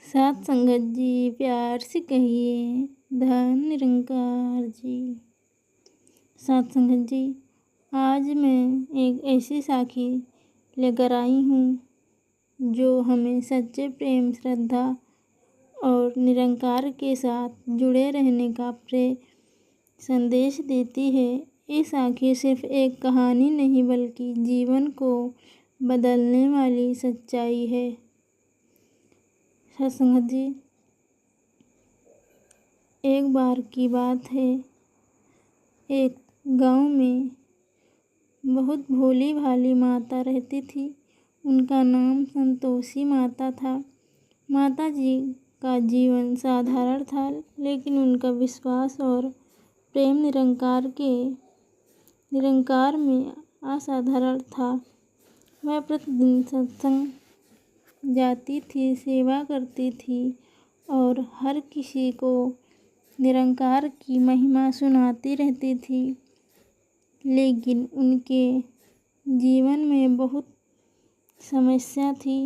साथ संगत जी, प्यार से कहिए धन निरंकार जी। साथ संगत जी, आज मैं एक ऐसी साखी लेकर आई हूँ जो हमें सच्चे प्रेम, श्रद्धा और निरंकार के साथ जुड़े रहने का संदेश देती है। ये साखी सिर्फ एक कहानी नहीं बल्कि जीवन को बदलने वाली सच्चाई है। सत्संगत जी, एक बार की बात है, एक गांव में बहुत भोली भाली माता रहती थी। उनका नाम संतोषी माता था। माता जी का जीवन साधारण था, लेकिन उनका विश्वास और प्रेम निरंकार में असाधारण था। वह प्रतिदिन सत्संग जाती थी, सेवा करती थी और हर किसी को निरंकार की महिमा सुनाती रहती थी। लेकिन उनके जीवन में बहुत समस्या थी।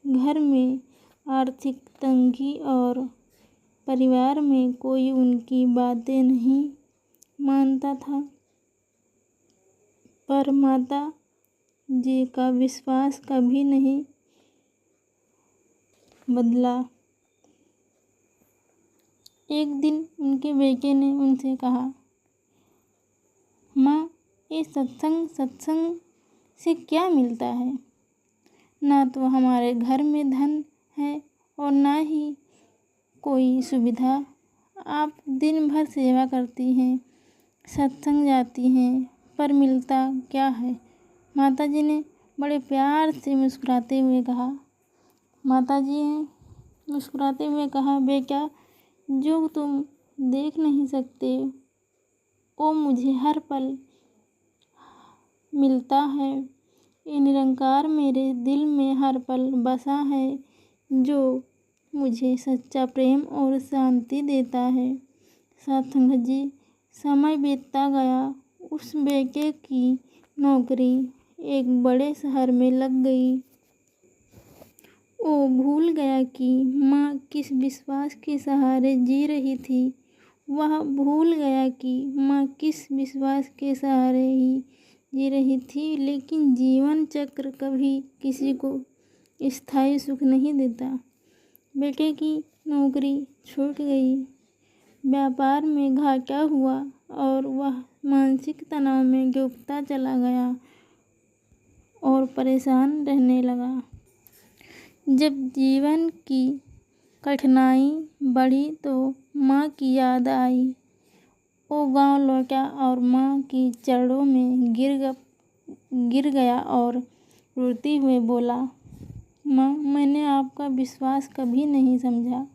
घर में आर्थिक तंगी और परिवार में कोई उनकी बातें नहीं मानता था। पर माता जी का विश्वास कभी नहीं बदला। एक दिन उनके बेटे ने उनसे कहा, माँ, ये सत्संग से क्या मिलता है? ना तो हमारे घर में धन है और ना ही कोई सुविधा। आप दिन भर सेवा करती हैं, सत्संग जाती हैं, पर मिलता क्या है? माता जी ने बड़े प्यार से मुस्कुराते हुए कहा। बेटा, जो तुम देख नहीं सकते वो मुझे हर पल मिलता है। ये निरंकार मेरे दिल में हर पल बसा है, जो मुझे सच्चा प्रेम और शांति देता है। सत्संग जी, समय बीतता गया। उस बेटे की नौकरी एक बड़े शहर में लग गई। वो भूल गया कि माँ किस विश्वास के सहारे जी रही थी। वह भूल गया कि माँ किस विश्वास के सहारे ही जी रही थी। लेकिन जीवन चक्र कभी किसी को स्थायी सुख नहीं देता। बेटे की नौकरी छूट गई, व्यापार में घाटा हुआ और वह मानसिक तनाव में डूबता चला गया और परेशान रहने लगा। जब जीवन की कठिनाई बढ़ी तो माँ की याद आई। वो गांव लौटा और माँ की चरणों में गिर गया और रोते हुए बोला, माँ, मैंने आपका विश्वास कभी नहीं समझा।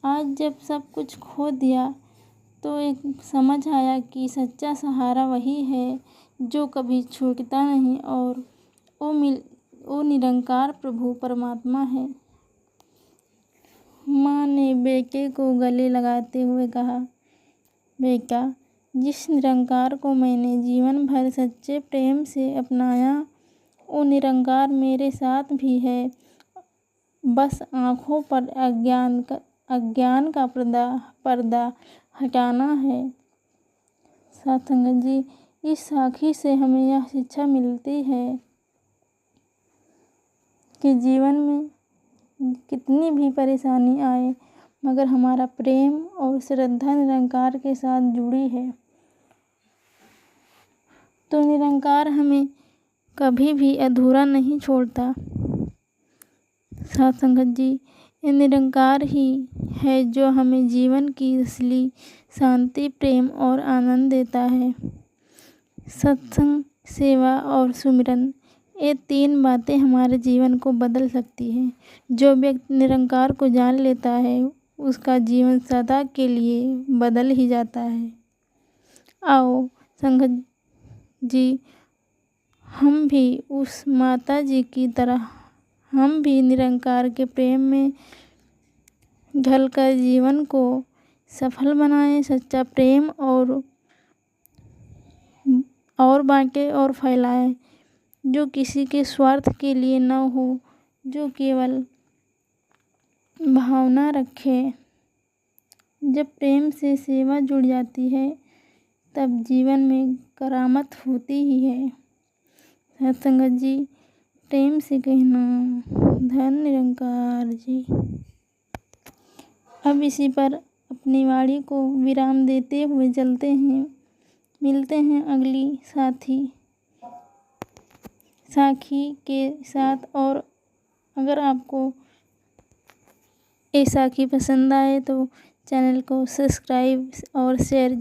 आज जब सब कुछ खो दिया तो एक समझ आया कि सच्चा सहारा वही है जो कभी छूटता नहीं और वो निरंकार प्रभु परमात्मा है। माँ ने बेटे को गले लगाते हुए कहा, बेटा, जिस निरंकार को मैंने जीवन भर सच्चे प्रेम से अपनाया, वो निरंकार मेरे साथ भी है। बस आँखों पर अज्ञान का पर्दा हटाना है। सत्संग जी, इस साखी से हमें यह शिक्षा मिलती है कि जीवन में कितनी भी परेशानी आए, मगर हमारा प्रेम और श्रद्धा निरंकार के साथ जुड़ी है तो निरंकार हमें कभी भी अधूरा नहीं छोड़ता। साथ संगत जी, ये निरंकार ही है जो हमें जीवन की असली शांति, प्रेम और आनंद देता है। सत्संग, सेवा और सुमिरन, ये तीन बातें हमारे जीवन को बदल सकती हैं। जो व्यक्ति निरंकार को जान लेता है उसका जीवन सदा के लिए बदल ही जाता है। आओ संगत जी, हम भी उस माता जी की तरह हम भी निरंकार के प्रेम में ढलकर जीवन को सफल बनाएं। सच्चा प्रेम और बांटे और फैलाएं, जो किसी के स्वार्थ के लिए न हो, जो केवल भावना रखें। जब प्रेम से सेवा जुड़ जाती है तब जीवन में करामत होती ही है। सत्संगत जी प्रेम से कहना धन निरंकार जी। अब इसी पर अपनी वाणी को विराम देते हुए चलते हैं। मिलते हैं अगली साखी के साथ। और अगर आपको ये साखी पसंद आए तो चैनल को सब्सक्राइब और शेयर